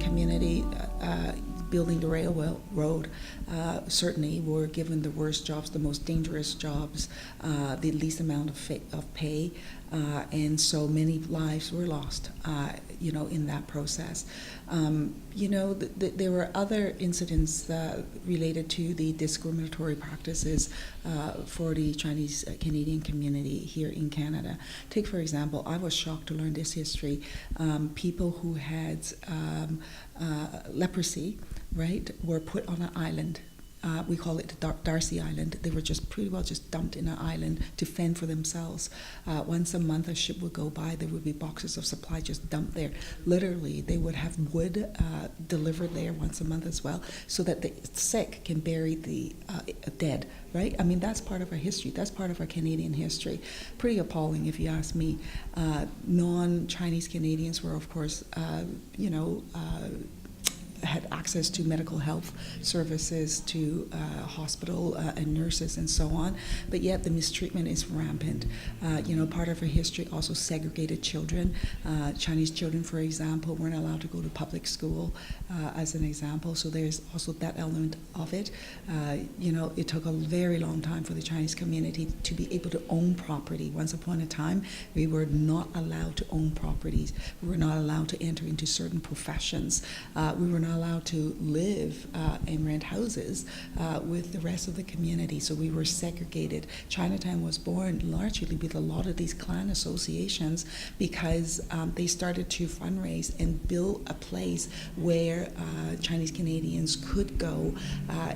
community, building the railroad, certainly were given the worst jobs, the most dangerous jobs, the least amount of pay, and so many lives were lost, in that process. There were other incidents related to the discriminatory practices for the Chinese Canadian community here in Canada. Take, for example, I was shocked to learn this history. People who had leprosy, right, were put on an island. We call it the Darcy Island. They were just pretty well just dumped in an island to fend for themselves. Once a month, a ship would go by. There would be boxes of supply just dumped there. Literally, they would have wood delivered there once a month as well, so that the sick can bury the dead. Right? I mean, that's part of our history. That's part of our Canadian history. Pretty appalling, if you ask me. Non-Chinese Canadians were, of course, had access to medical health services, to hospital and nurses and so on, but yet the mistreatment is rampant. Part of our history also segregated children. Chinese children, for example, weren't allowed to go to public school, as an example, so there's also that element of it. It took a very long time for the Chinese community to be able to own property. Once upon a time, we were not allowed to own properties. We were not allowed to enter into certain professions. We were not allowed to live and rent houses with the rest of the community, so we were segregated. Chinatown was born largely with a lot of these clan associations because they started to fundraise and build a place where Chinese Canadians could go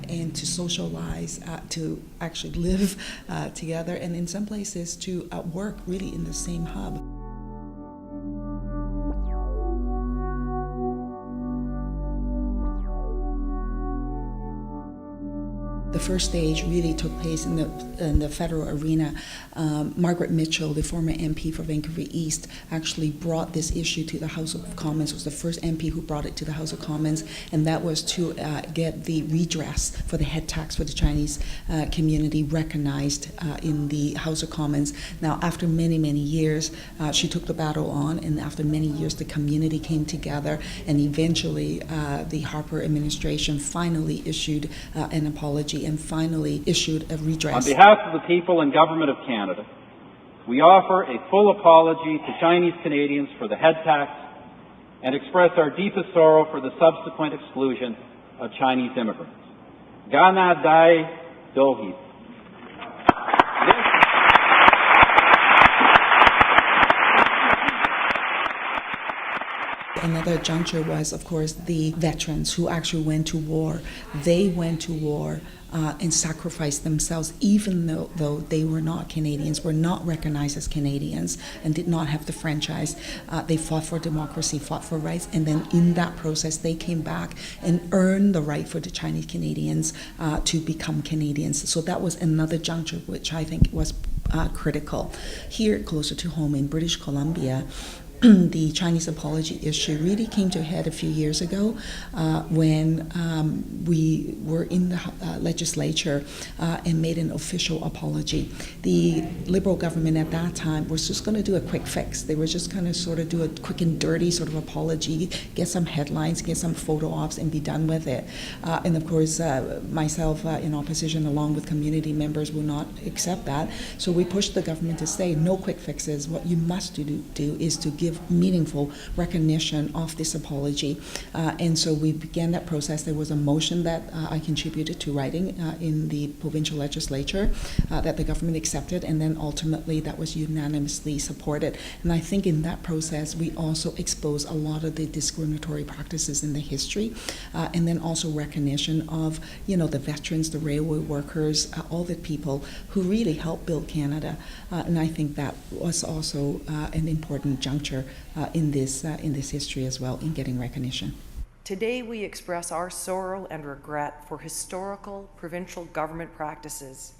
and to socialize, to actually live together, and in some places to work really in the same hub. The first stage really took place in the federal arena. Margaret Mitchell, the former MP for Vancouver East, actually brought this issue to the House of Commons. Was the first MP who brought it to the House of Commons, and that was to get the redress for the head tax for the Chinese community recognized in the House of Commons. Now, after many, many years, she took the battle on, and after many years, the community came together, and eventually the Harper administration finally issued an apology and finally issued a redress. On behalf of the people and government of Canada, we offer a full apology to Chinese Canadians for the head tax and express our deepest sorrow for the subsequent exclusion of Chinese immigrants. Gana Dai Dohi. Another juncture was, of course, the veterans who actually went to war. They went to war and sacrificed themselves, even though they were not Canadians, were not recognized as Canadians, and did not have the franchise. They fought for democracy, fought for rights, and then in that process, they came back and earned the right for the Chinese Canadians to become Canadians. So that was another juncture which I think was critical. Here, closer to home in British Columbia, the Chinese apology issue really came to a head a few years ago when we were in the legislature and made an official apology. The Liberal government at that time was just going to do a quick fix. They were just going to sort of do a quick and dirty sort of apology, get some headlines, get some photo ops, and be done with it. And of course, myself in opposition, along with community members, will not accept that. So we pushed the government to say, no quick fixes. What you must do is to give meaningful recognition of this apology. And so we began that process. There was a motion that I contributed to writing in the provincial legislature that the government accepted, and then ultimately that was unanimously supported. And I think in that process we also exposed a lot of the discriminatory practices in the history, and then also recognition of the veterans, the railway workers, all the people who really helped build Canada. And I think that was also an important juncture in this history as well, in getting recognition. Today we express our sorrow and regret for historical provincial government practices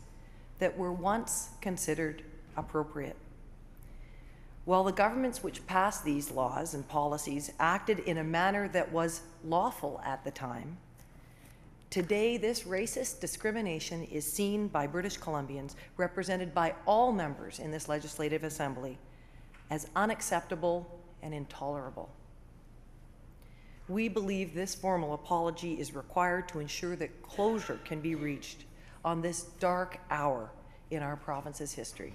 that were once considered appropriate. While the governments which passed these laws and policies acted in a manner that was lawful at the time, today this racist discrimination is seen by British Columbians, represented by all members in this Legislative Assembly, as unacceptable and intolerable. We believe this formal apology is required to ensure that closure can be reached on this dark hour in our province's history.